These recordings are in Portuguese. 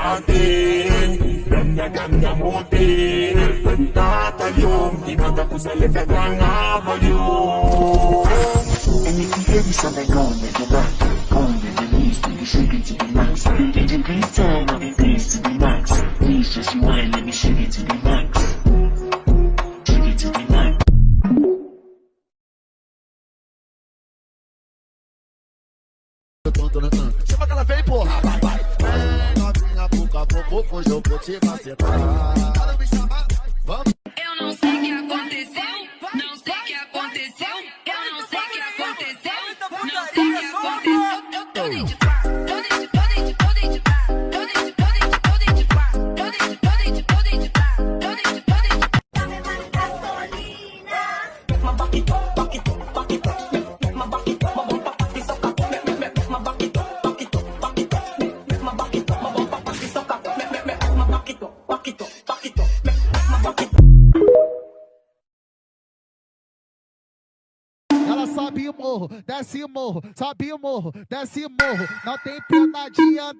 natin, ganda-ganda motin, nagtatayong, tinaga ko sa letra ng avalyo. And if you hear me something going, make it right. Going to the knees, then you shake it to the max. Did you please tell me this to the max? Please just rewind, let me shake it to the max. Shake it to the max. Chama aquela vem, porra, vai, vai. Novinha, pouco a pouco, hoje eu vou te macetar. Para me chamar, vamos. Eu não sei o que aconteceu, não sei o que aconteceu, eu não sei o que aconteceu, não sei o que aconteceu. Eu tô dentro de pá, tô dentro de pá, tô dentro de pá, tô dentro de pá, tô dentro de pá, tô dentro de pá, tô dentro de pá, tô dentro de pá. Dame mais gasolina. Uma baquito, baquito, baquito, uma baquito, uma bomba, baquito, uma baquito, baquito, baquito, uma baquito, uma bomba, baquito, uma baquito, baquito, baquito, uma baquito. Ela sobe o morro, desce o morro, sobe o morro, desce o morro. Não tem pena de andar,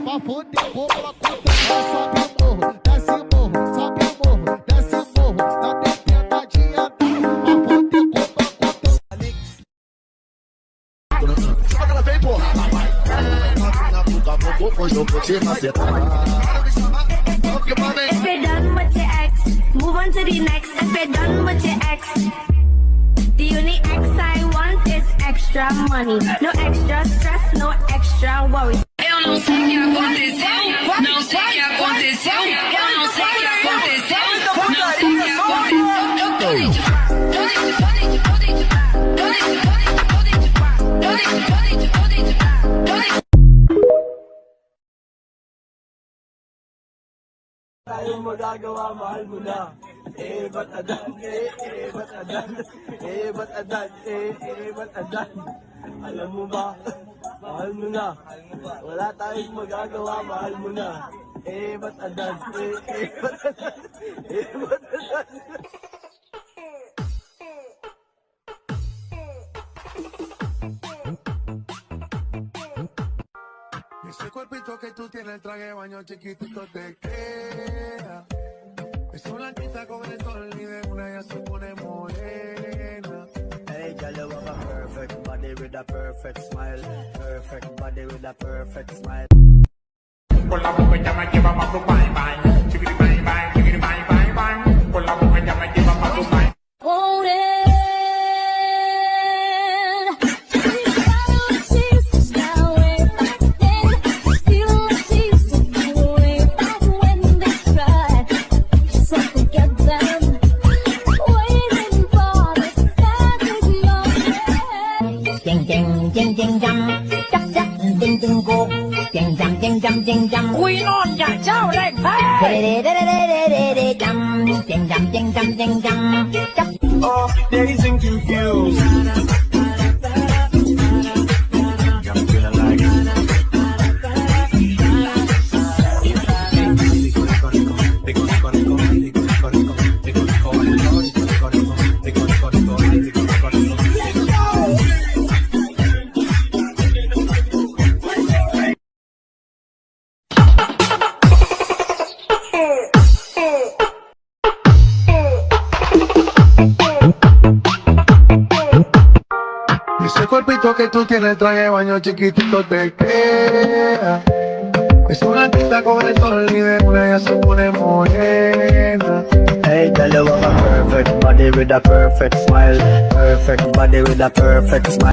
pra foder como ela conta. Ela sobe o morro, desce o morro, sobe o morro, desce o morro. Não tem pena de andar, pra foder como ela conta. Chama aquela vem, porra, vai, vai. Novinha, pouco a pouco, hoje eu vou te macetar. Para me chamar, vamos que mandem. If you're done with your ex, move on to the next. If you're done with your ex, the only ex I want is extra money. No extra stress, no extra worry. Eu não sei o que aconteceu, não sei o que aconteceu, eu não sei o que aconteceu, não sei o que aconteceu. Eu tô dentro de pá, tô dentro de pá, tô dentro de pá, tô dentro de pá, tô dentro de pá, tô dentro de pá, tô dentro de pá, tô dentro de pá. Tayong magagawa, mahal mo na. Ba't adan? Ba't adan? Ba't adan? Ba't adan? Alam mo ba? Mahal mo na. Wala tayong magagawa, mahal mo na. Ba't adan? Ba't adan? Ba't adan? Ese cuerpito que tú tienes, el traje de baño chiquitito te queda. Es una blanquita con el sol y de una ya se pone morena. Hey, girl, you have a perfect body with a perfect smile. Perfect body with a perfect smile. Con la boca ya me lleva pa' tu bye bye, chiquiri bye bye, chiquiri bye bye bye. Con la boca ya me lleva pa' tu bye. Quy non nhà trao lên Oh, dazed and confused. I'm feeling like Ese cuerpito que tú tienes, el traje de baño chiquitito te queda. Es una blanquita con el sol y de una ya se pone morena. Hey, girl, you have a perfect body with a perfect smile. Perfect body with a perfect smile.